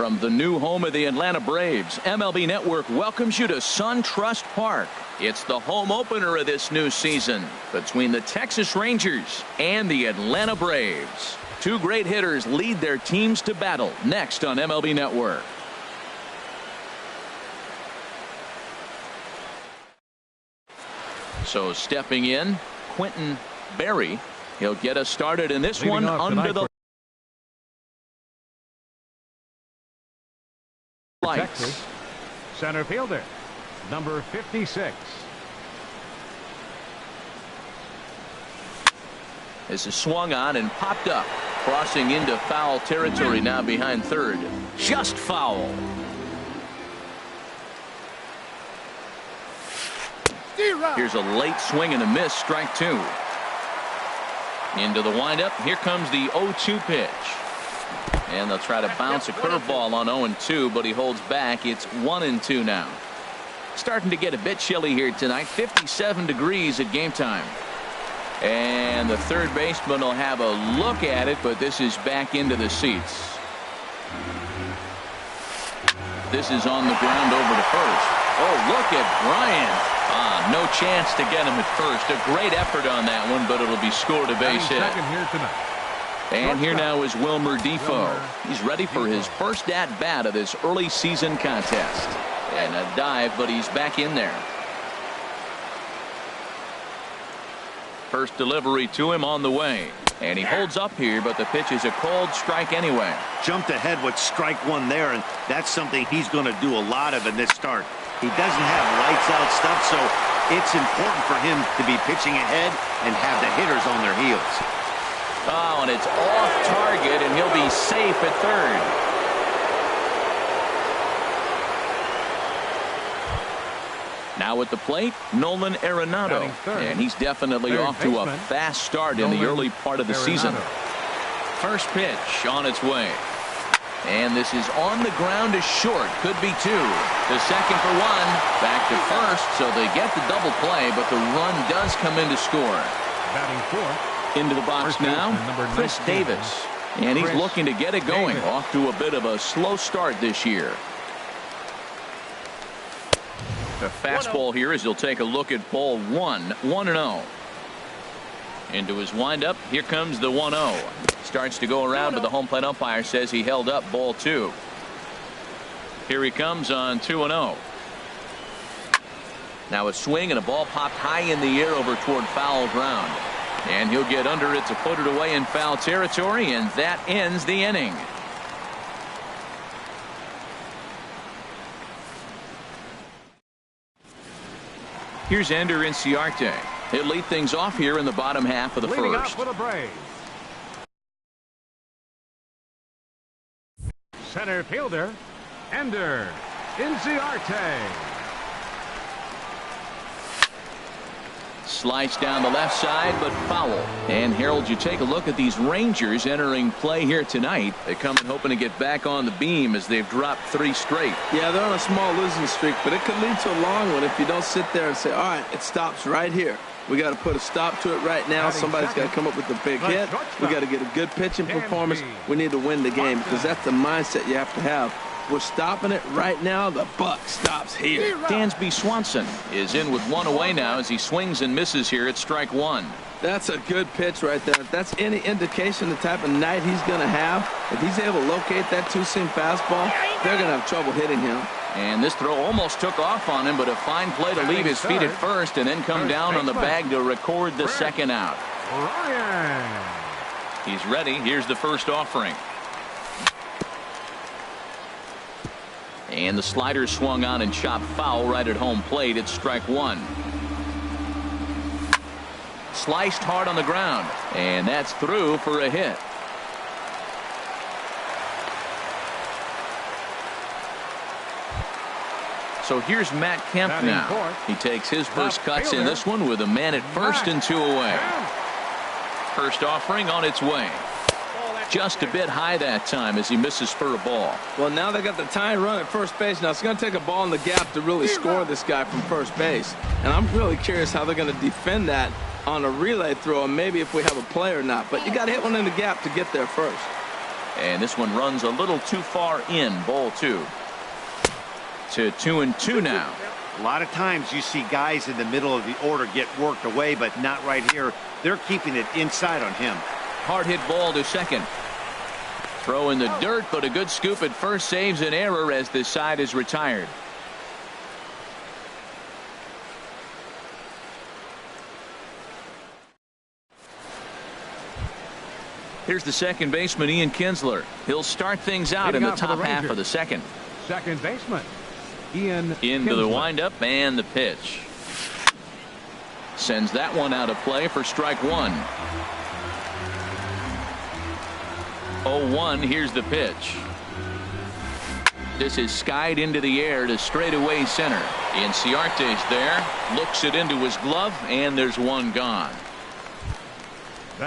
From the new home of the Atlanta Braves, MLB Network welcomes you to SunTrust Park. It's the home opener of this new season between the Texas Rangers and the Atlanta Braves. Two great hitters lead their teams to battle next on MLB Network. So stepping in, Quentin Berry. He'll get us started in this one under the lights. Texas, center fielder, number 56. This is swung on and popped up, crossing into foul territory now behind third. Just foul. Here's a late swing and a miss, strike two. Into the windup. Here comes the 0-2 pitch. And they'll try to bounce a curveball on 0-2, but he holds back. It's 1-2 now. Starting to get a bit chilly here tonight. 57 degrees at game time. And the third baseman will have a look at it, but this is back into the seats. This is on the ground over to first. Oh, look at Bryant. No chance to get him at first. A great effort on that one, but it'll be scored a base hit. And here now is Wilmer Defoe. He's ready for his first at-bat of this early season contest. And a dive, but he's back in there. First delivery to him on the way. And he holds up here, but the pitch is a called strike anyway. Jumped ahead with strike one there, and that's something he's going to do a lot of in this start. He doesn't have lights out stuff, so it's important for him to be pitching ahead and have the hitters on their heels. Oh, and it's off target, and he'll be safe at third. Now at the plate, Nolan Arenado, and he's definitely off to a fast start in the early part of the season. First pitch on its way. And this is on the ground to short. Could be two. To second for one. Back to first. So they get the double play, but the run does come in to score. Batting fourth. Into the box now, Chris Davis. And he's looking to get it going. Off to a bit of a slow start this year. The fastball here as he'll take a look at ball one. 1-0. Into his windup. Here comes the 1-0. Starts to go around, but the home plate umpire says he held up ball two. Here he comes on 2-0. Now a swing and a ball popped high in the air over toward foul ground. And he'll get under it to put it away in foul territory, and that ends the inning. Here's Ender Inciarte. He'll lead things off here in the bottom half of the first. For the Braves. Center fielder, Ender Inciarte. Slice down the left side, but foul. And Harold, you take a look at these Rangers entering play here tonight. They come in hoping to get back on the beam as they've dropped 3 straight. Yeah, they're on a small losing streak, but it could lead to a long one if you don't sit there and say, all right, it stops right here. We got to put a stop to it right now. Somebody's got to come up with a big hit. We got to get a good pitching performance. We need to win the game because that's the mindset you have to have. We're stopping it right now. The buck stops here. Dansby Swanson is in with one away now as he swings and misses here at strike one. That's a good pitch right there. If that's any indication the type of night he's going to have, if he's able to locate that two-seam fastball, they're going to have trouble hitting him. And this throw almost took off on him, but a fine play to leave his feet at first and then come down on the bag to record the second out. He's ready. Here's the first offering. And the slider swung on and chopped foul right at home plate. It's strike one. Sliced hard on the ground, and that's through for a hit. So here's Matt Kemp now. He takes his first cuts in this one with a man at first and 2 away. First offering on its way. Just a bit high that time as he misses for a ball. Well, now they got the tying run at first base. Now it's going to take a ball in the gap to really score this guy from first base. And I'm really curious how they're going to defend that on a relay throw, and maybe if we have a play or not. But you got to hit one in the gap to get there first. And this one runs a little too far in. Ball 2. To 2-2 now. A lot of times you see guys in the middle of the order get worked away, but not right here. They're keeping it inside on him. Hard hit ball to second. Throw in the dirt, but a good scoop at first saves an error as this side is retired. Here's the second baseman, Ian Kinsler. He'll start things out in the top half of the second. Second baseman, Ian Into the Kinsler. windup and the pitch. Sends that one out of play for strike 1. 0-1. Here's the pitch. This is skied into the air to straightaway center. Inciarte's there. Looks it into his glove, and there's one gone.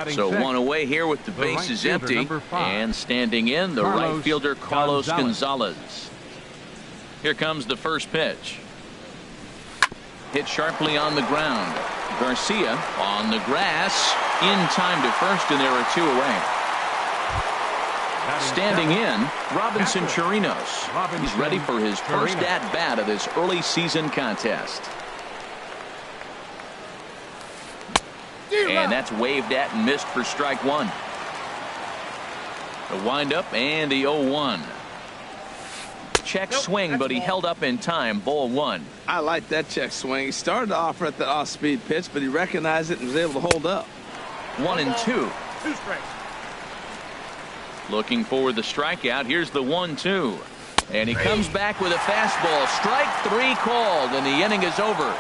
So one away here with the bases empty. And standing in, the right fielder, Carlos Gonzalez. Here comes the first pitch. Hit sharply on the ground. Garcia on the grass. In time to first, and there are 2 away. Standing in, Robinson Chirinos. He's ready for his first at-bat of this early season contest. And that's waved at and missed for strike 1. The windup and the 0-1. Check swing, but he held up in time. Ball 1. I like that check swing. He started to offer at the off-speed pitch, but he recognized it and was able to hold up. 1-2. 2 strikes. Looking for the strikeout. Here's the 1-2. And he comes back with a fastball. Strike 3 called, and the inning is over.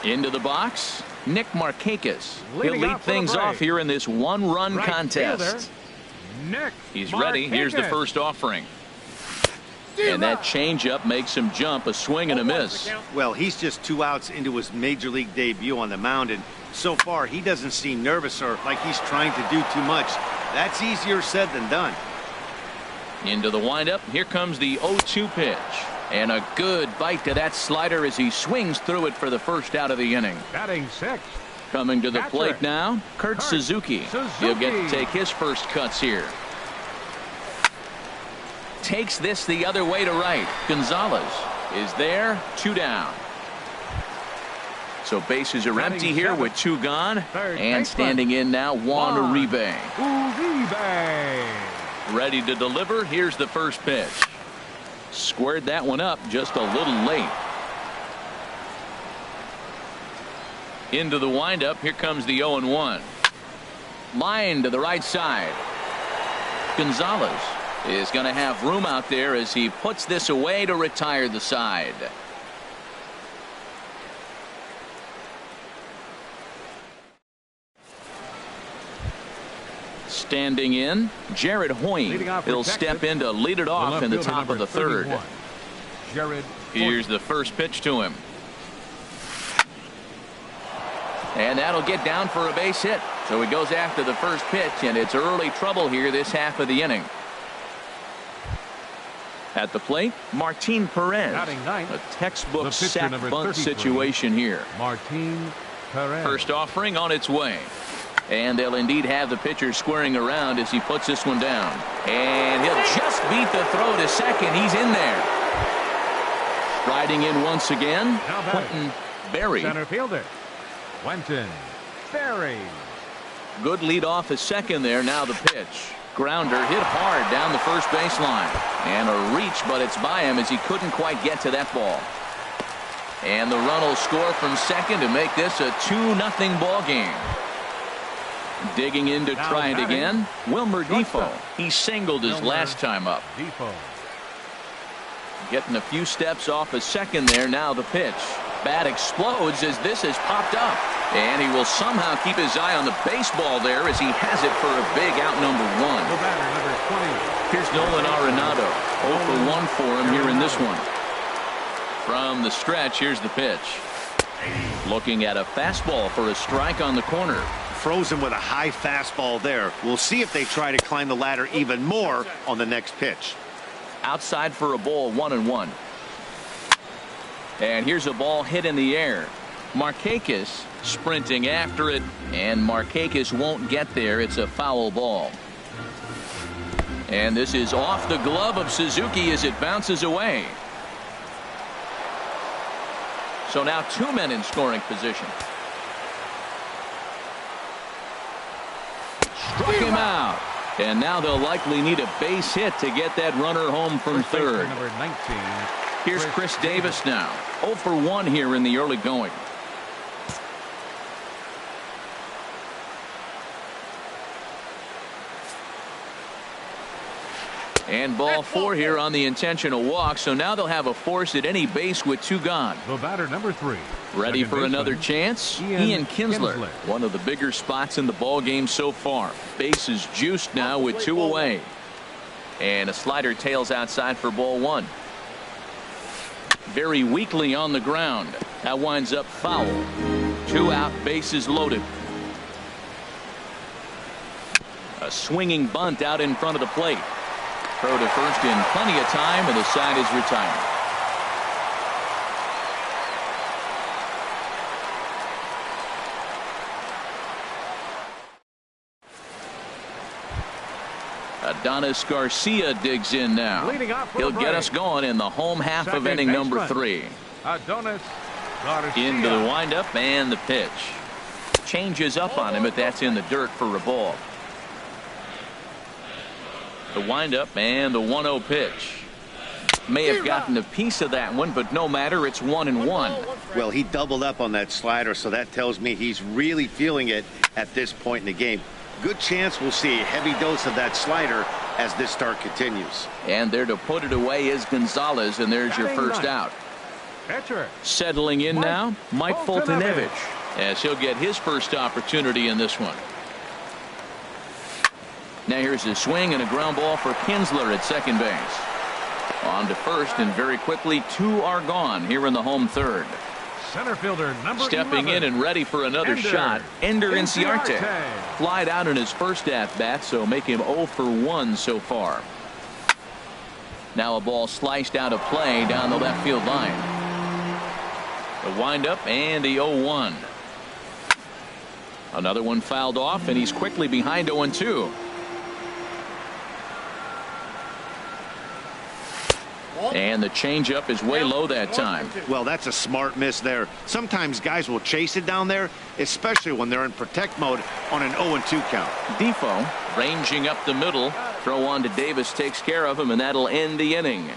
Into the box, Nick Markakis. He'll lead things off here in this one-run contest. Nick He's ready. Here's the first offering. And that changeup makes him jump. A swing and a miss. Well, he's just 2 outs into his major league debut on the mound, and so far he doesn't seem nervous or like he's trying to do too much. That's easier said than done. Into the windup. Here comes the 0-2 pitch. And a good bite to that slider as he swings through it for the first out of the inning. Batting 6. Coming to the plate now, Kurt Suzuki. He'll get to take his first cuts here. Takes this the other way to right. Gonzalez is there. 2 down. So bases are empty here with 2 gone. And standing in now, Juan Uribe. Ready to deliver. Here's the first pitch. Squared that one up just a little late. Into the windup. Here comes the 0-1. Line to the right side. Gonzalez is going to have room out there as he puts this away to retire the side. Standing in, Jared Hoying. He'll step in to lead it off in the top of the 3rd. Here's the first pitch to him. And that'll get down for a base hit. So he goes after the first pitch, and it's early trouble here this half of the inning. At the plate, Martin Perez. A textbook sack bunt situation here. Martin Perez. First offering on its way. And they'll indeed have the pitcher squaring around as he puts this one down. And he'll just beat the throw to second. He's in there. Riding in once again, Quentin Berry. Center fielder, Quentin Berry. Good lead off at second there. Now the pitch. Grounder hit hard down the first baseline. And a reach, but it's by him as he couldn't quite get to that ball. And the run will score from second to make this a 2-0 ball game. Digging in to try it again, Wilmer Defoe. He singled his last time up. Getting a few steps off a second there. Now the pitch. Bat explodes as this has popped up. And he will somehow keep his eye on the baseball there as he has it for a big out number 1. Here's Nolan Arenado. 0 for 1 for him here in this one. From the stretch, here's the pitch. Looking at a fastball for a strike on the corner. Frozen with a high fastball there. We'll see if they try to climb the ladder even more on the next pitch. Outside for a ball, 1-1. And here's a ball hit in the air. Markakis sprinting after it, and Markakis won't get there. It's a foul ball. And this is off the glove of Suzuki as it bounces away. So now 2 men in scoring position. Struck him out. And now they'll likely need a base hit to get that runner home from third. Number 19. Here's Chris Davis now. 0 for 1 here in the early going. And ball 4 here on the intentional walk. So now they'll have a force at any base with 2 gone. The batter, number 3. Ready for another chance? Ian Kinsler. One of the bigger spots in the ball game so far. Base is juiced now with 2 away. And a slider tails outside for ball 1. Very weakly on the ground. That winds up foul. 2 out, bases loaded. A swinging bunt out in front of the plate. Throw to first in plenty of time, and the side is retired. Adonis Garcia digs in now. He'll get us going in the home half of inning number 3. Adonis Garcia. Into the windup and the pitch. Changes up on him, but that's in the dirt for a ball. The windup and the 1-0 pitch. May have gotten a piece of that one, but no matter, it's 1-1. Well, he doubled up on that slider, so that tells me he's really feeling it at this point in the game. Good chance we'll see a heavy dose of that slider as this start continues. And there to put it away is Gonzalez, and there's your first out. Settling in now, Mike Foltynewicz, as he'll get his first opportunity in this one. Now here's a swing and a ground ball for Kinsler at second base. On to first, and very quickly 2 are gone here in the home third. Center fielder number Stepping 11. in and ready for another shot, Ender Inciarte. Flied out in his first at-bat, so make him 0 for 1 so far. Now a ball sliced out of play down the left field line. The windup and the 0-1. Another one fouled off, and he's quickly behind 0-2. And the changeup is way low that time. Well, that's a smart miss there. Sometimes guys will chase it down there, especially when they're in protect mode on an 0-2 count. Defoe ranging up the middle. Throw on to Davis takes care of him, and that'll end the inning.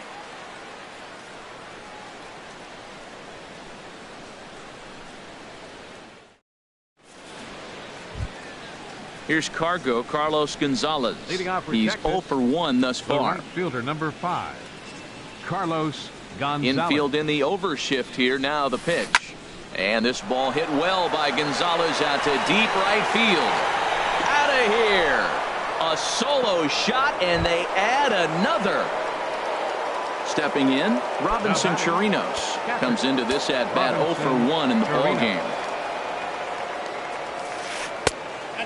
Here's Carlos Gonzalez. He's 0 for 1 thus far. Right fielder number 5. Carlos Gonzalez. Infield in the overshift here. Now the pitch. And this ball hit well by Gonzalez out to deep right field. Out of here. A solo shot, and they add another. Stepping in, Robinson Chirinos comes into this at bat 0 for 1 in the ball game.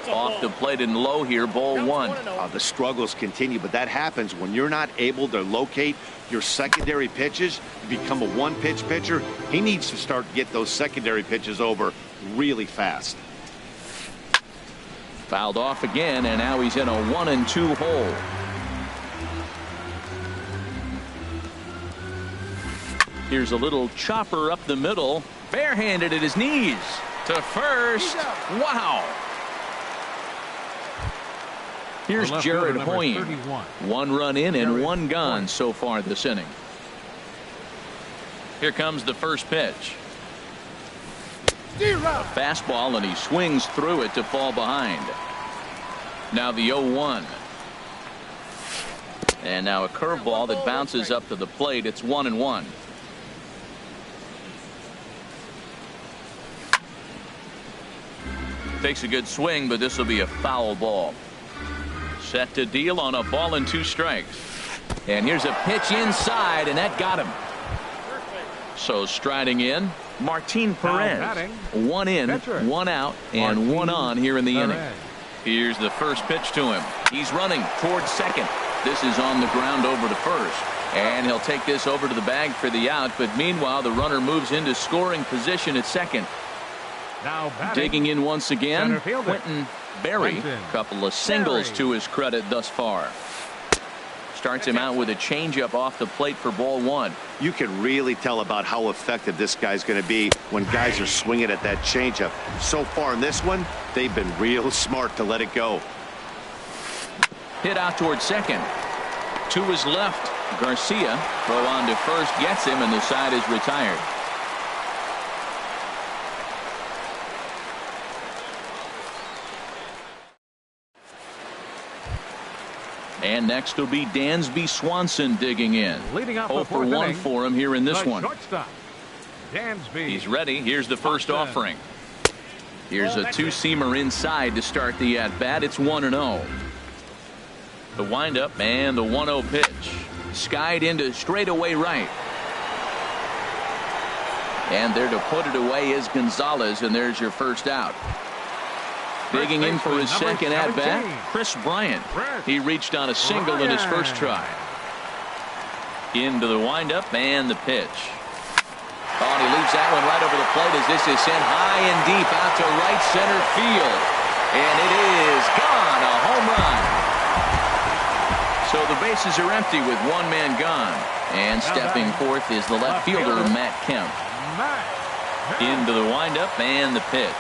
Off the plate and low here, ball 1. The struggles continue, but that happens when you're not able to locate your secondary pitches. You become a one-pitch pitcher. He needs to start to get those secondary pitches over really fast. Fouled off again, and now he's in a 1-2 hole. Here's a little chopper up the middle, barehanded at his knees to first. Wow. Here's Jared Hoying. 1 run in and 1 gone so far this inning. Here comes the first pitch. A fastball, and he swings through it to fall behind. Now the 0-1. And now a curveball that bounces up to the plate. It's 1-1. Takes a good swing, but this will be a foul ball. Set to deal on a ball and 2 strikes. And here's a pitch inside, and that got him. So striding in, Martin Perez. 1 in, 1 out, and 1 on here in the inning. Here's the first pitch to him. He's running towards second. This is on the ground over to first. And he'll take this over to the bag for the out. But meanwhile, the runner moves into scoring position at second. Digging in once again, Quentin Berry. A couple of singles to his credit thus far. Starts him out with a changeup off the plate for ball one. You can really tell about how effective this guy's going to be when guys are swinging at that changeup. So far in this one, they've been real smart to let it go. Hit out towards second. To his left, Garcia. Throw on to first, gets him, and the side is retired. And next will be Dansby Swanson digging in. 0 for 1 for him here in this one. He's ready. Here's the first offering. Here's a two-seamer inside to start the at-bat. It's 1-0. The windup and the 1-0 pitch. Skied into straightaway right. And there to put it away is Gonzalez, and there's your first out. Digging in for his second at-bat, Chris Bryant. He reached on a single in his first try. Into the windup and the pitch. Oh, and he leaves that one right over the plate as this is sent high and deep out to right center field. And it is gone, a home run. So the bases are empty with one man gone. And stepping forth is the left fielder, Matt Kemp. Into the windup and the pitch.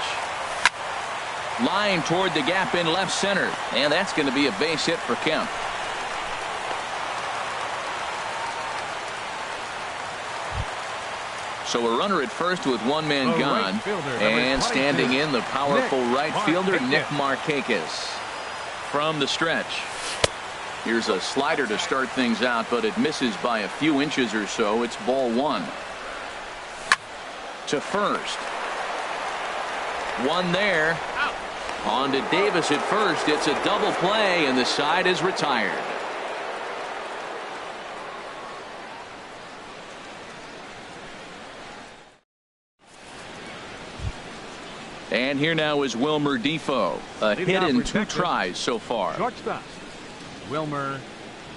Line toward the gap in left center, and that's going to be a base hit for Kemp. So a runner at first with one man gone, and standing in the powerful right fielder Nick Markakis. From the stretch, here's a slider to start things out, but it misses by a few inches or so. It's ball one. To first. One there. On to Davis at first. It's a double play, and the side is retired. And here now is Wilmer Defoe. A hit in 2 tries so far. Wilmer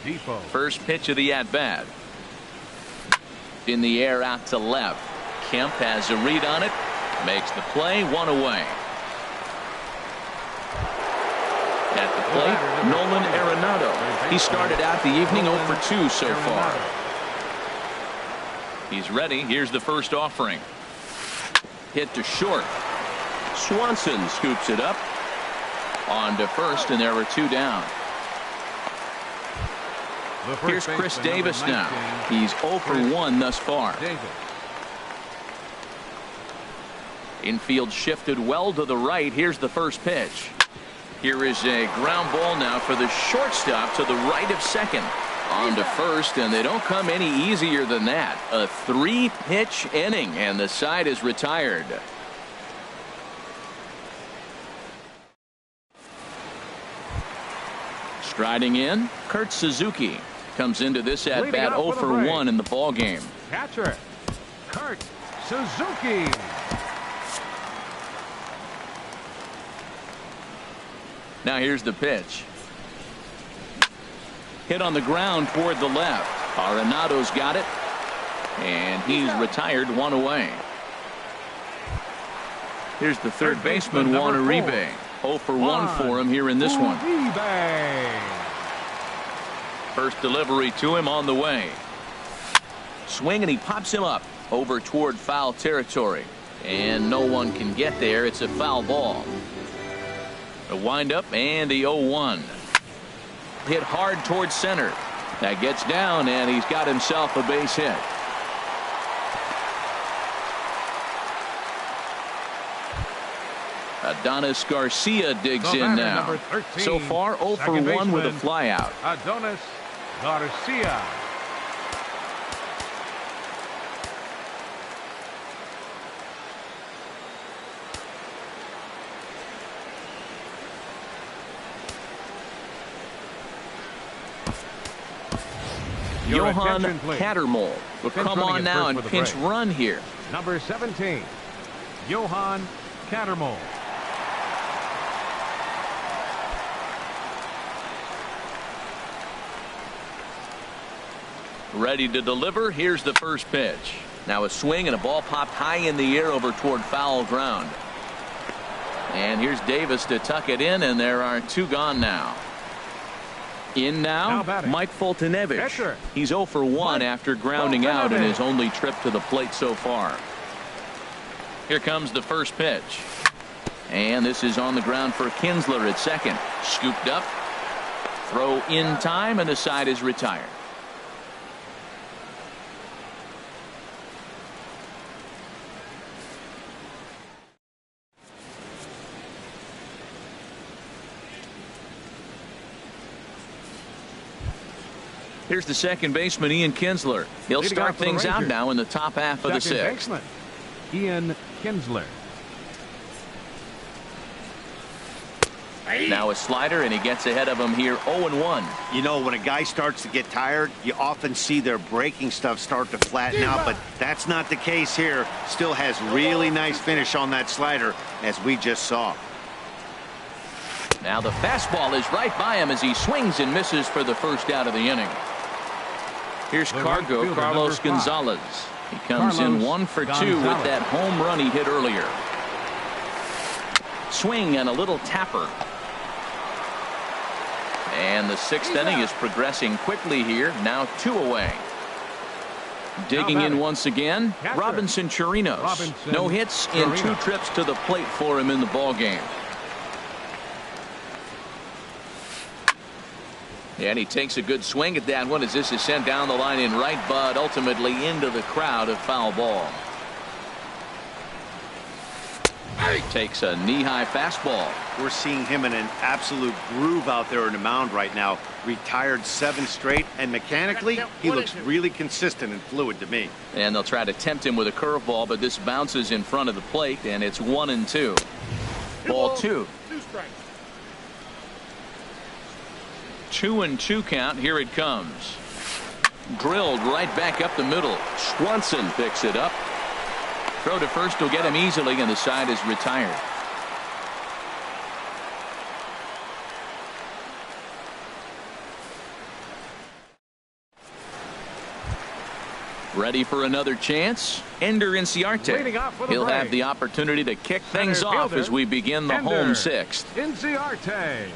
Defoe. First pitch of the at-bat. In the air out to left. Kemp has a read on it. Makes the play, 1 away. At the plate, Nolan Arenado. He started out the evening 0 for 2 so far. He's ready. Here's the first offering. Hit to short. Swanson scoops it up. On to first, and there are 2 down. Here's Chris Davis now. He's 0 for 1 thus far. Infield shifted well to the right. Here's the first pitch. Here is a ground ball now for the shortstop to the right of second. On to first, and they don't come any easier than that. A 3-pitch inning, and the side is retired. Striding in, Kurt Suzuki comes into this at bat 0 for 1 in the ball game. Catcher Kurt Suzuki. Now here's the pitch. Hit on the ground toward the left. Arenado's got it, and he's retired, 1 away. Here's the third baseman, Juan Uribe. 0 for 1 for him here in this one. First delivery to him on the way. Swing, and he pops him up over toward foul territory. And no one can get there. It's a foul ball. The windup and the 0-1. Hit hard towards center. That gets down, and he's got himself a base hit. Adonis Garcia digs in now. So far 0 for 1 with a flyout. Adonis Garcia. Johan Cattermole will come on now and pinch run here. Number 17, Johan Cattermole. Ready to deliver. Here's the first pitch. Now a swing, and a ball popped high in the air over toward foul ground. And here's Davis to tuck it in, and there are 2 gone now. In now Mike Foltynewicz. He's 0 for 1 after grounding out in his only trip to the plate so far. Here comes the first pitch. And this is on the ground for Kinsler at second. Scooped up. Throw in time, and the side is retired. Here's the second baseman, Ian Kinsler. He'll start things out now in the top half of the 6th. Ian Kinsler. Now a slider, and he gets ahead of him here 0-1. You know, when a guy starts to get tired, you often see their breaking stuff start to flatten out, but that's not the case here. Still has really nice finish on that slider, as we just saw. Now the fastball is right by him as he swings and misses for the first out of the inning. Here's Carlos Gonzalez. He comes in 1 for 2 with that home run he hit earlier. Swing and a little tapper. And the 6th inning is progressing quickly here. Now 2 away. Digging in once again, Robinson Chirinos. No hits in 2 trips to the plate for him in the ballgame. And he takes a good swing at that one as this is sent down the line in right, but ultimately into the crowd, a foul ball. Takes a knee-high fastball. We're seeing him in an absolute groove out there in the mound right now. Retired 7 straight, and mechanically, he looks really consistent and fluid to me. And they'll try to tempt him with a curveball, but this bounces in front of the plate, and it's 1-2. Ball 2. 2-2 count. Here it comes. Drilled right back up the middle. Swanson picks it up. Throw to first will get him easily, and the side is retired. Ready for another chance? Ender Inciarte. He'll have the opportunity to kick things off as we begin the home 6th. Inciarte.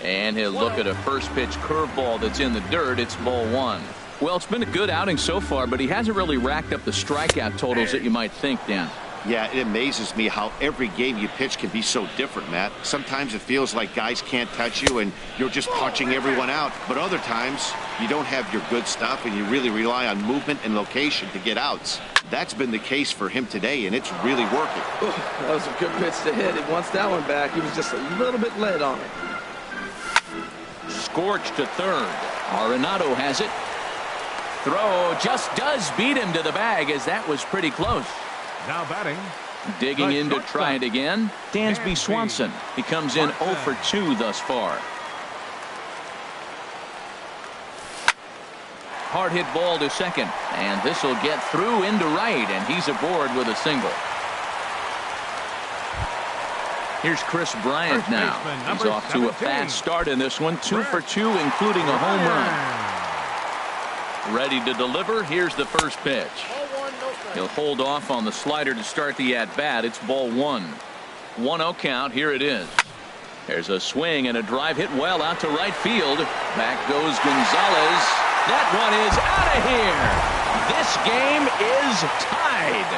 And he'll look at a first pitch curveball that's in the dirt. It's ball 1. Well, it's been a good outing so far, but he hasn't really racked up the strikeout totals that you might think, Dan. Yeah, it amazes me how every game you pitch can be so different, Matt. Sometimes it feels like guys can't touch you and you're just punching everyone out. But other times, you don't have your good stuff and you really rely on movement and location to get outs. That's been the case for him today, and it's really working. Ooh, that was a good pitch to hit. He wants that one back. He was just a little bit late on it. Scorched to third. Arenado has it. Throw just does beat him to the bag, as that was pretty close. Now batting. Digging in to try it again. Dansby Swanson. He comes in 0 for 2 thus far. Hard hit ball to second, and this will get through into right, and he's aboard with a single. Here's Chris Bryant now. He's off to a fast start in this one. 2 for 2, including a home run. Ready to deliver. Here's the first pitch. He'll hold off on the slider to start the at-bat. It's ball 1. 1-0 count. Here it is. There's a swing and a drive hit well out to right field. Back goes Gonzalez. That one is out of here. This game is tied.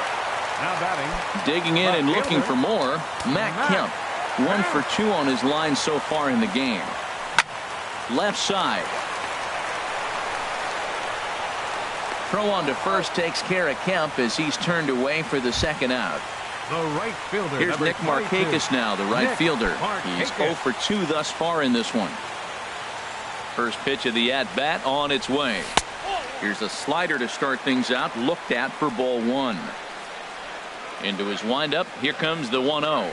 Now batting. Digging in and looking for more. Matt Kemp. 1 for 2 on his line so far in the game. Left side. Throw on to first takes care of Kemp as he's turned away for the second out. The right fielder. Here's Nick Markakis now, the right fielder. He's 0 for 2 thus far in this one. First pitch of the at-bat on its way. Here's a slider to start things out, looked at for ball 1. Into his windup, here comes the 1-0.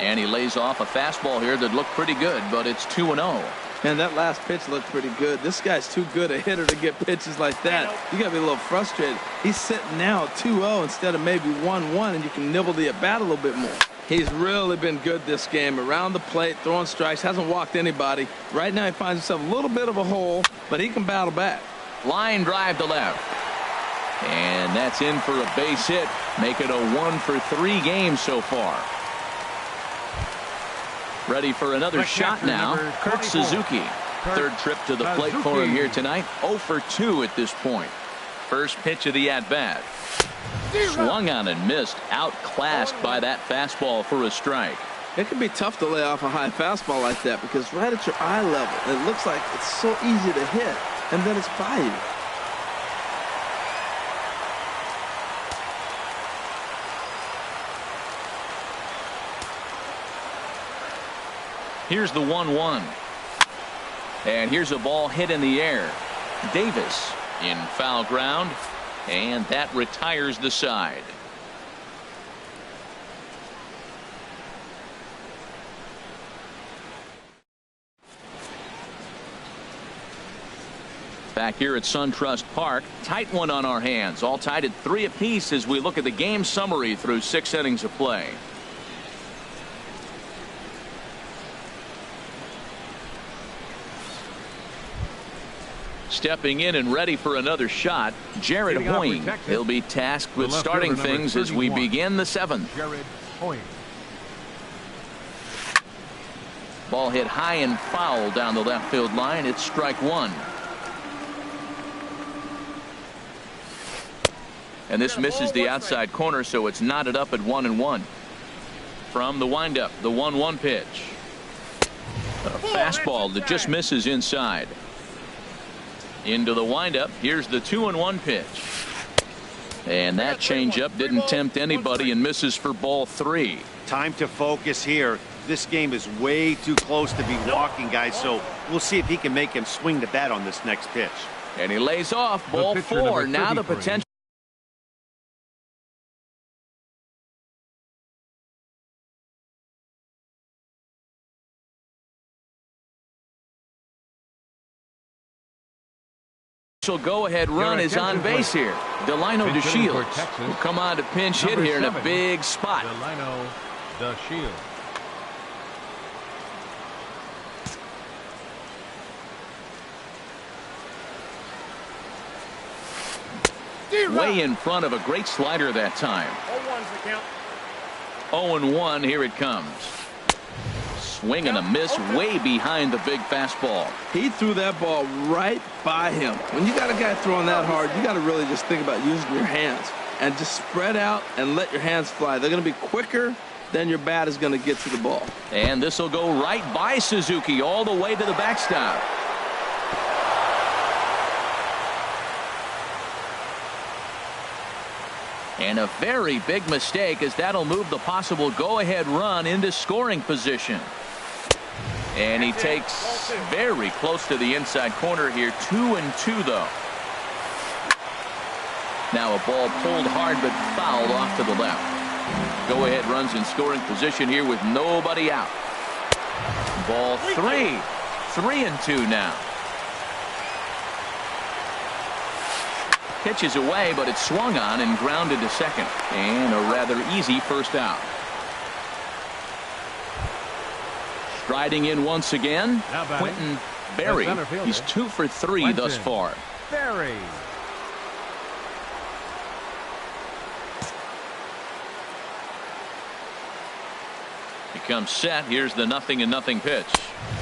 And he lays off a fastball here that looked pretty good, but it's 2-0. And that last pitch looked pretty good. This guy's too good a hitter to get pitches like that. You got to be a little frustrated. He's sitting now 2-0 instead of maybe 1-1, and you can nibble the at-bat a little bit more. He's really been good this game. Around the plate, throwing strikes, hasn't walked anybody. Right now he finds himself a little bit of a hole, but he can battle back. Line drive to left. And that's in for a base hit. Make it a 1 for 3 game so far. Ready for another shot now. Kurt Suzuki. Third trip to the plate for him here tonight. 0 for 2 at this point. First pitch of the at-bat. Swung on and missed. Outclassed by that fastball for a strike. It can be tough to lay off a high fastball like that because right at your eye level, it looks like it's so easy to hit, and then it's by you. Here's the 1-1. And here's a ball hit in the air. Davis in foul ground, and that retires the side. Back here at SunTrust Park, tight one on our hands. All tied at 3 apiece as we look at the game summary through 6 innings of play. Stepping in and ready for another shot, Jared Hoying. He'll be tasked with starting things as we begin the 7th. Jared Hoying. Ball hit high and foul down the left field line. It's strike 1. And this misses the outside corner, so it's knotted up at 1-1. From the windup, the 1-1 pitch. A fastball that just misses inside. Into the windup. Here's the 2-1 pitch. And that changeup didn't tempt anybody and misses for ball 3. Time to focus here. This game is way too close to be walking, guys, so we'll see if he can make him swing the bat on this next pitch. And he lays off. Ball 4. Now the potential. Go-ahead run is on base here. Delino DeShields will come on to pinch hit here in a big spot. Delino DeShields. Way in front of a great slider that time. 0-1. Here it comes. Swing and a miss way behind the big fastball. He threw that ball right by him. When you got a guy throwing that hard, you got to really just think about using your hands and just spread out and let your hands fly. They're going to be quicker than your bat is going to get to the ball. And this will go right by Suzuki all the way to the backstop. And a very big mistake, as that'll move the possible go-ahead run into scoring position. And he takes very close to the inside corner here. 2-2 though. Now a ball pulled hard but fouled off to the left. Go-ahead runs in scoring position here with nobody out. Ball 3. 3-2 now. Pitches away, but it's swung on and grounded to second. And a rather easy first out. Striding in once again, Quentin Berry. He's 2 for 3 thus far. Berry. He comes set. Here's the 0-0 pitch.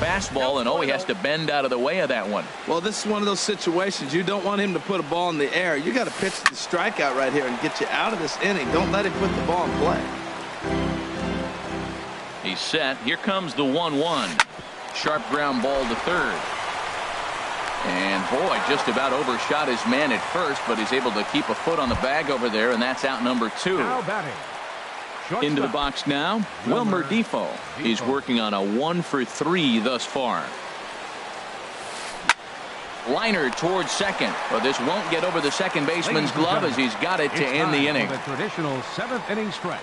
Fastball, and he has to bend out of the way of that one. Well, this is one of those situations. You don't want him to put a ball in the air. You got to pitch the strikeout right here and get you out of this inning. Don't let him put the ball in play. He's set. Here comes the 1-1. Sharp ground ball to third. And boy, just about overshot his man at first, but he's able to keep a foot on the bag over there, and that's out number 2. Now batting. Into the box now, Wilmer Defoe. He's working on a 1 for 3 thus far. Liner towards second, but this won't get over the second baseman's glove as he's got it to end the inning. The traditional 7th inning stretch.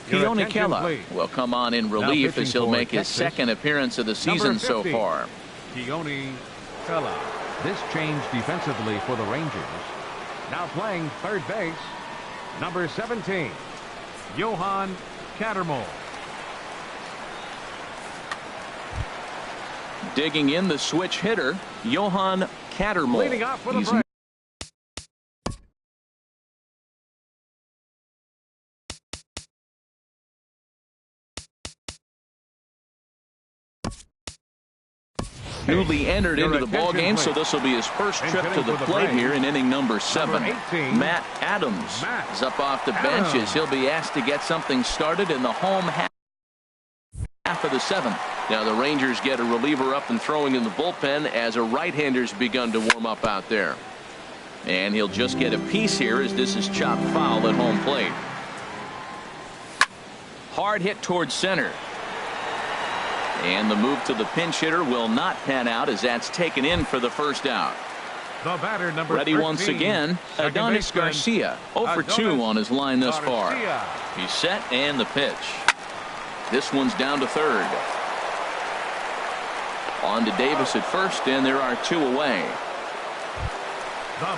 Keone Kela will come on in relief as he'll make his second appearance of the season so far. Keone Kela. This change defensively for the Rangers. Now playing third base, number 17, Johan Cattermole. Digging in, the switch hitter, Johan Cattermole. Leading off for the He's break. newly entered into the ball game, so this will be his first trip to the plate here in inning number 7. Matt Adams is up off the bench as he'll be asked to get something started in the home half of the 7th. Now the Rangers get a reliever up and throwing in the bullpen as a right-hander's begun to warm up out there. And he'll just get a piece here as this is chopped foul at home plate. Hard hit towards center. And the move to the pinch hitter will not pan out as that's taken in for the first out. The batter, number Ready 13, once again, Adonis Garcia. 0 for 2 on his line thus far. He's set and the pitch. This one's down to third. On to Davis at first, and there are 2 away.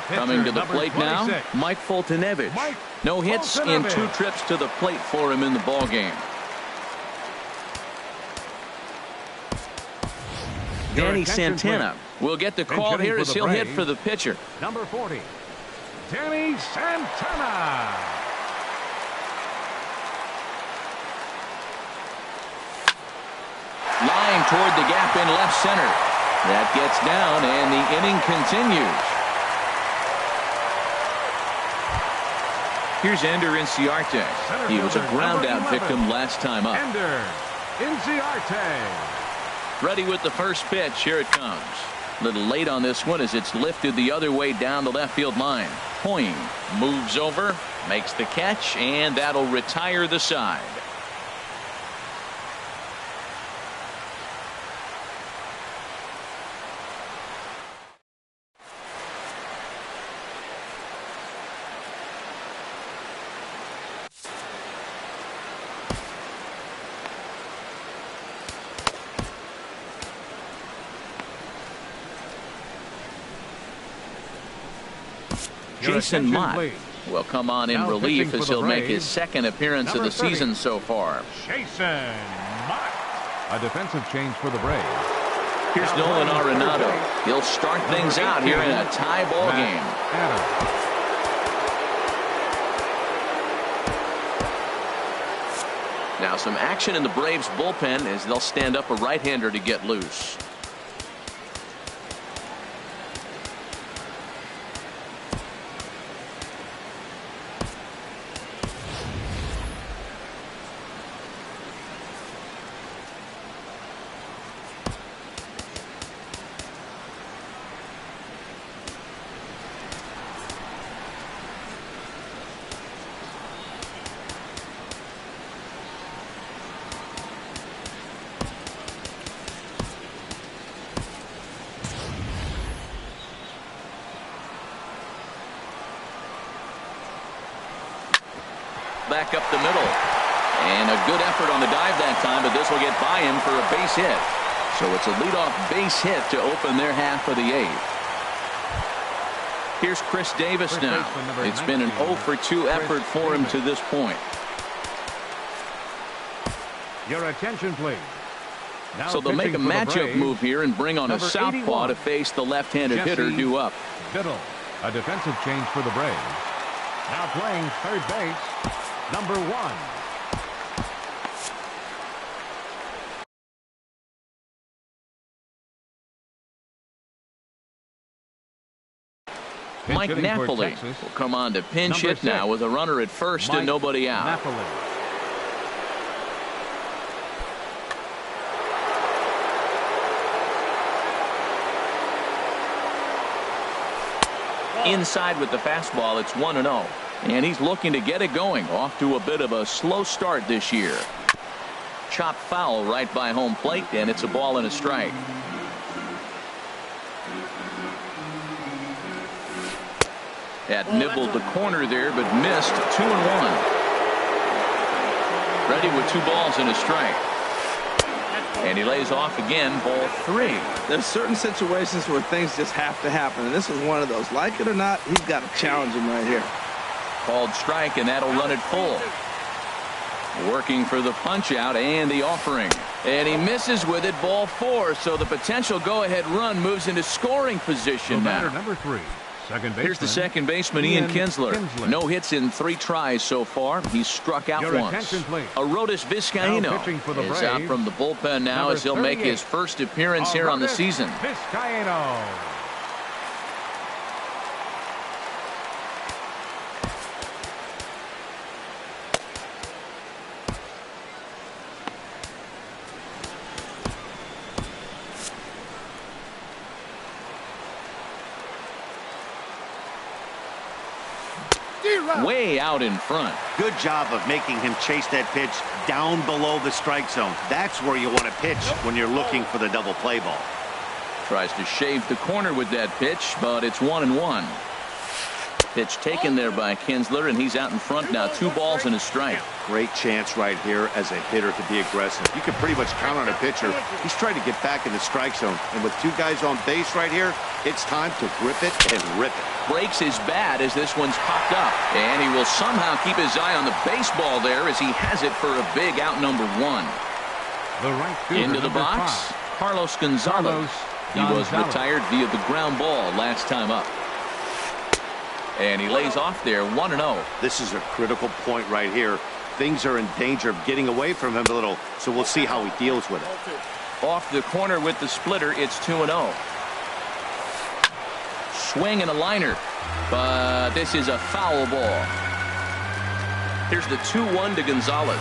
Coming to the plate now, Mike Foltynewicz. No hits in 2 trips to the plate for him in the ball game. Danny Santana will get the call here as he'll hit for the pitcher. Number 40, Danny Santana. Line toward the gap in left center. That gets down, and the inning continues. Here's Ender Inciarte. He was a ground-out victim last time up. Ender Inciarte. Ready with the first pitch. Here it comes. A little late on this one as it's lifted the other way down the left field line. Hoying moves over, makes the catch, and that'll retire the side. Jason Mott will come on in relief as he'll make his second appearance of the season so far. Jason Mott. A defensive change for the Braves. Here's Nolan Arenado. He'll start things out here in a tie ball game. Now some action in the Braves bullpen as they'll stand up a right-hander to get loose. Back up the middle, and a good effort on the dive that time, but this will get by him for a base hit. So it's a leadoff base hit to open their half of the 8th. Here's Chris Davis now. It's been an 0 for 2 effort for him to this point. Your attention, please. So they'll make a matchup move here and bring on a southpaw to face the left-handed hitter due up. Biddle, a defensive change for the Braves. Now playing third base, number 1. Mike Napoli will come on to pinch hit now with a runner at first and nobody out. Napoli. Inside with the fastball, it's 1-0. And he's looking to get it going. Off to a bit of a slow start this year. Chopped foul right by home plate, and it's a ball and a strike. That nibbled the corner there, but missed. 2-1. Ready with 2 balls and a strike. And he lays off again, ball 3. There's certain situations where things just have to happen, and this is one of those. Like it or not, he's got to challenge him right here. Called strike, and that'll run it full. Working for the punch out and the offering. And he misses with it, ball 4. So the potential go-ahead run moves into scoring position now. Number 3, second baseman. Here's the second baseman, Ian Kinsler. No hits in 3 tries so far. He's struck out once. Arodys Vizcaíno is out from the bullpen now as he'll make his first appearance here on the season. Vizcaíno. Way out in front. Good job of making him chase that pitch down below the strike zone. That's where you want to pitch when you're looking for the double play ball. Tries to shave the corner with that pitch, but it's 1-1. Pitch taken there by Kinsler, and he's out in front now. 2 balls and a strike. Great chance right here as a hitter to be aggressive. You can pretty much count on a pitcher. He's trying to get back in the strike zone. And with 2 guys on base right here, it's time to grip it and rip it. Breaks his bat as this one's popped up. And he will somehow keep his eye on the baseball there as he has it for a big out number 1. The right fielder, into the box, 5. Carlos Gonzalez. He was retired via the ground ball last time up. And he lays off there 1-0. This is a critical point right here. Things are in danger of getting away from him a little, so we'll see how he deals with it. Off the corner with the splitter, it's 2-0. Swing and a liner, but this is a foul ball. Here's the 2-1 to Gonzalez.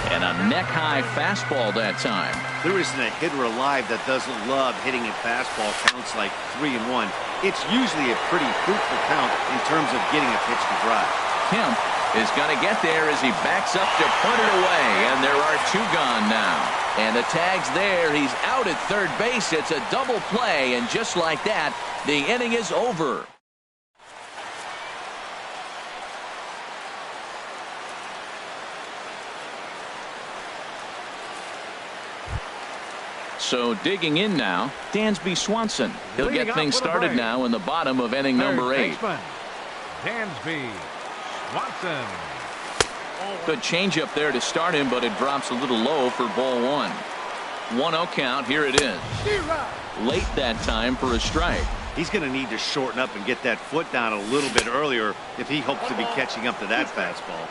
And a neck-high fastball that time. There isn't a hitter alive that doesn't love hitting a fastball counts like 3-1. It's usually a pretty fruitful count in terms of getting a pitch to drive. Kemp is going to get there as he backs up to put it away, and there are 2 gone now. And the tag's there. He's out at third base. It's a double play, and just like that, the inning is over. So digging in now, Dansby Swanson. He'll get things started now in the bottom of inning number 8. Dansby Swanson. Good changeup there to start him, but it drops a little low for ball 1. 1-0 count. Here it is. Late that time for a strike. He's going to need to shorten up and get that foot down a little bit earlier if he hopes to be catching up to that fastball.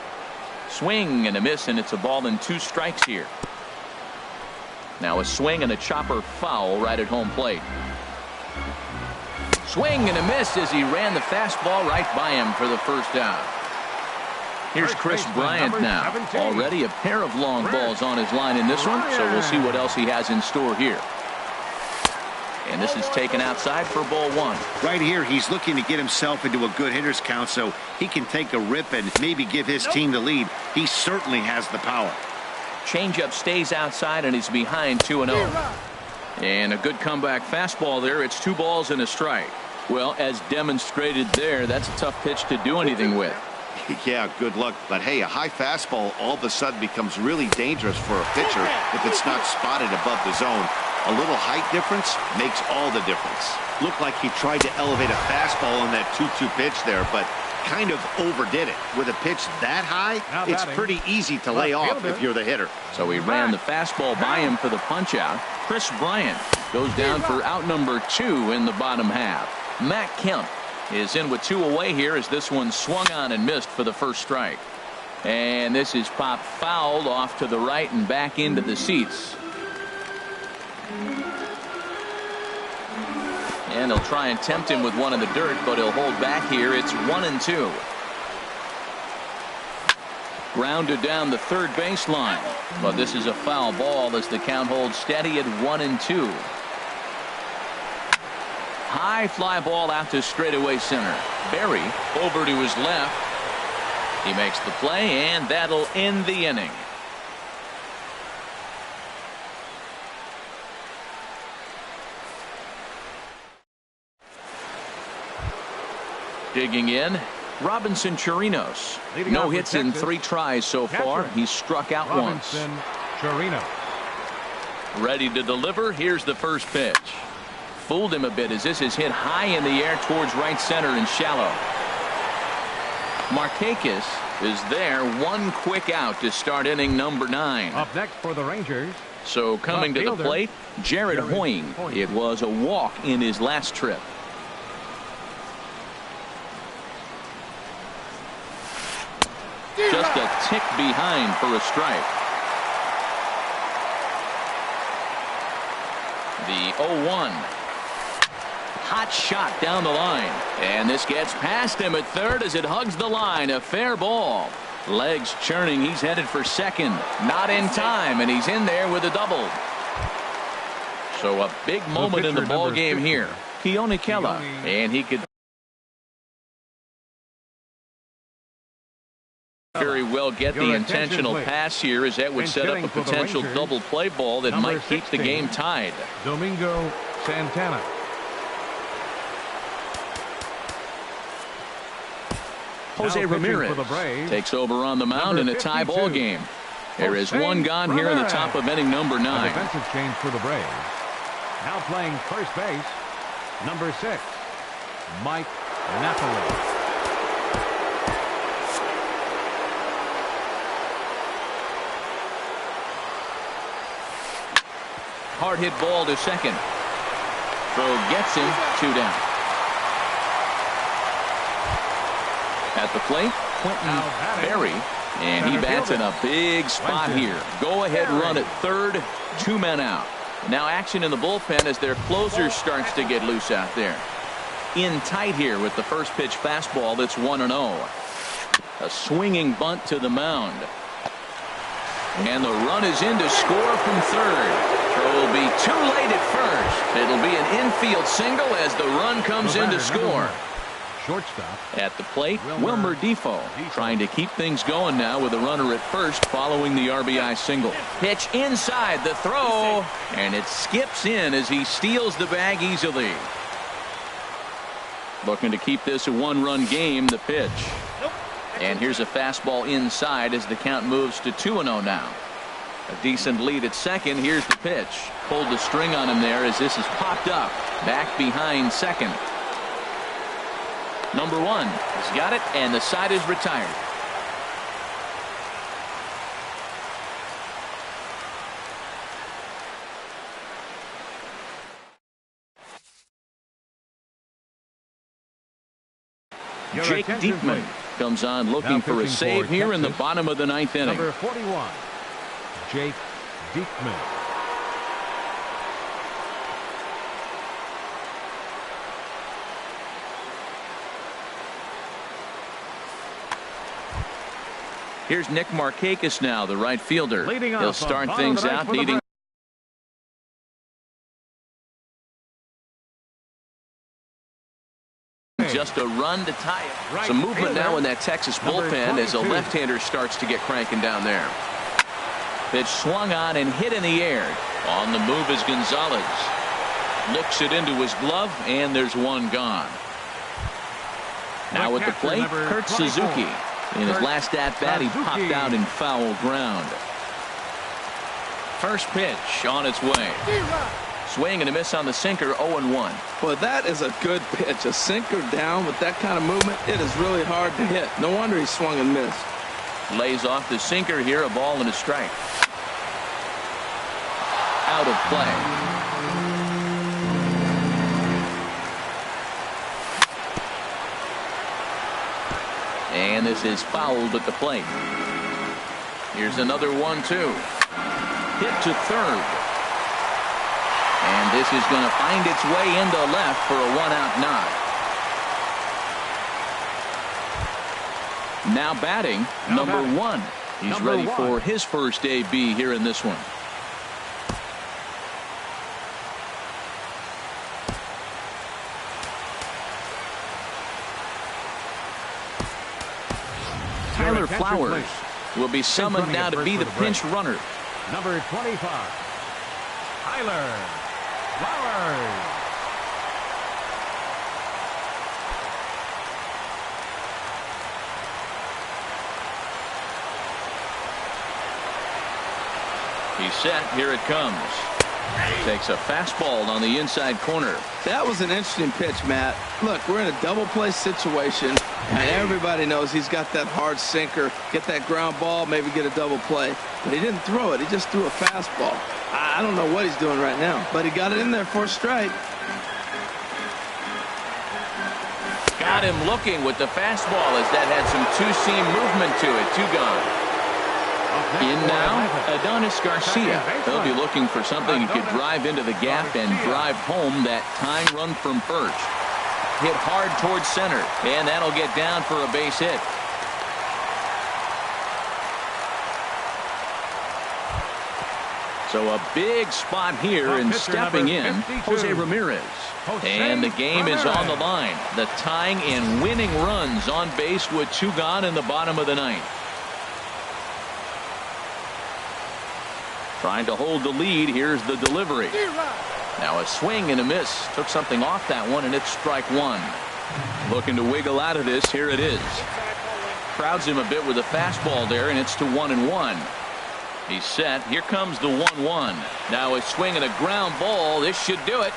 Swing and a miss, and it's a ball and 2 strikes here. Now a swing and a chopper foul right at home plate. Swing and a miss as he ran the fastball right by him for the first out. Here's Chris Bryant now. Already a pair of long balls on his line in this one, so we'll see what else he has in store here. And this is taken outside for ball 1. Right here, he's looking to get himself into a good hitter's count so he can take a rip and maybe give his team the lead. He certainly has the power. Changeup stays outside, and he's behind 2-0. And a good comeback fastball there. It's 2 balls and a strike. Well, as demonstrated there, that's a tough pitch to do anything with. Yeah, good luck. But hey, a high fastball all of a sudden becomes really dangerous for a pitcher if it's not spotted above the zone. A little height difference makes all the difference. Looked like he tried to elevate a fastball on that 2-2 pitch there, but kind of overdid it. With a pitch that high, it's pretty easy to lay off if you're the hitter. So he ran the fastball by him for the punch out. Chris Bryant goes down for out number 2 in the bottom half. Matt Kemp is in with 2 away here as this one swung on and missed for the first strike. And this is popped fouled off to the right and back into the seats. And he'll try and tempt him with one in the dirt, but he'll hold back here. It's 1-2. Grounded down the third baseline, but this is a foul ball as the count holds steady at 1-2. High fly ball out to straightaway center. Berry over to his left. He makes the play, and that'll end the inning. Digging in, Robinson Chirinos. No hits in 3 tries so far. He's struck out once. Chirinos. Ready to deliver. Here's the first pitch. Fooled him a bit as this is hit high in the air towards right center and shallow. Markakis is there, one quick out to start inning number 9. Up next for the Rangers. So coming to the plate, Jared Hoying. It was a walk in his last trip. Just a tick behind for a strike. The 0-1. Hot shot down the line. And this gets past him at third as it hugs the line. A fair ball. Legs churning. He's headed for second. Not in time, and he's in there with a double. So a big moment in the ball game here. Keone Kela. And he could very well get the intentional pass here, as that would set up a potential double play ball that might keep the game tied. Domingo Santana. Jose Ramirez takes over on the mound in a tie ball game. There is one gone here in the top of inning number 9. Defensive change for the Braves. Now playing first base, number 6, Mike Napoli. Hard hit ball to second. Throw gets him, 2 down. At the plate, Quentin Berry, and he bats in a big spot here. Go ahead run at third, 2 men out. Now action in the bullpen as their closer starts to get loose out there. In tight here with the first pitch fastball that's 1-0. A swinging bunt to the mound. And the run is in to score from third. Throw will be too late at first. It'll be an infield single as the run comes in to score. Shortstop. At the plate, Wilmer Defoe trying to keep things going now with a runner at first following the RBI single. Pitch inside, the throw, and it skips in as he steals the bag easily. Looking to keep this a 1-run game, the pitch. And here's a fastball inside as the count moves to 2-0 now. A decent lead at second. Here's the pitch. Pulled the string on him there as this is popped up. Back behind second. Number 1 has got it, and the side is retired. Jake Diekman comes on looking for a save here in the bottom of the 9th inning. Number 41, Jake Diekman. Here's Nick Markakis now, the right fielder. He'll start things out needing just a run to tie it. Some movement now in that Texas bullpen as a left-hander starts to get cranking down there. Pitch swung on and hit in the air. On the move is Gonzalez. Looks it into his glove, and there's one gone. Now at the plate, Kurt Suzuki. In his last at-bat, he popped out in foul ground. First pitch on its way. Swing and a miss on the sinker, 0-1. Well, that is a good pitch. A sinker down with that kind of movement, it is really hard to hit. No wonder he swung and missed. Lays off the sinker here, a ball and a strike. Out of play. And this is fouled at the plate. Here's another 1-2. Hit to third. And this is going to find its way into left for a 1-out knock. Now batting, number 1. He's ready for his first AB here in this one. Tyler Flowers will be summoned now to be the pinch runner. Number 25, Tyler Flowers. He's set. Here it comes. Takes a fastball on the inside corner. That was an interesting pitch, Matt. Look, we're in a double play situation, and everybody knows he's got that hard sinker. Get that ground ball, maybe get a double play. But he didn't throw it. He just threw a fastball. I don't know what he's doing right now, but he got it in there for a strike. Got him looking with the fastball as that had some two-seam movement to it. 2 gone. In now, Adonis Garcia. He'll be looking for something he could drive into the gap and drive home that tying run from first. Hit hard towards center, and that'll get down for a base hit. So a big spot here, and stepping in, Jose Ramirez. And the game is on the line. The tying and winning runs on base with 2 gone in the bottom of the 9th. Trying to hold the lead. Here's the delivery. Now a swing and a miss. Took something off that one, and it's strike 1. Looking to wiggle out of this. Here it is. Crowds him a bit with a fastball there, and it's to 1-1. He's set. Here comes the 1-1. Now a swing and a ground ball. This should do it.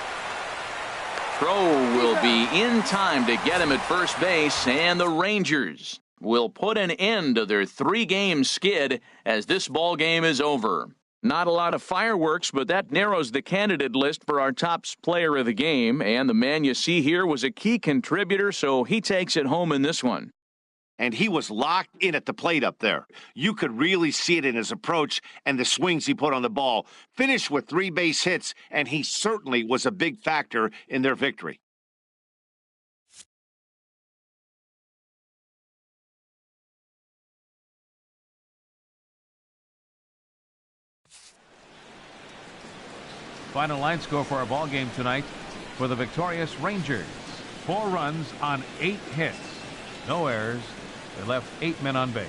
Throw will be in time to get him at first base, and the Rangers will put an end to their 3-game skid as this ball game is over. Not a lot of fireworks, but that narrows the candidate list for our top player of the game. And the man you see here was a key contributor, so he takes it home in this one. And he was locked in at the plate up there. You could really see it in his approach and the swings he put on the ball. Finished with 3 base hits, and he certainly was a big factor in their victory. Final line score for our ball game tonight for the victorious Rangers. 4 runs on 8 hits. No errors. They left 8 men on base.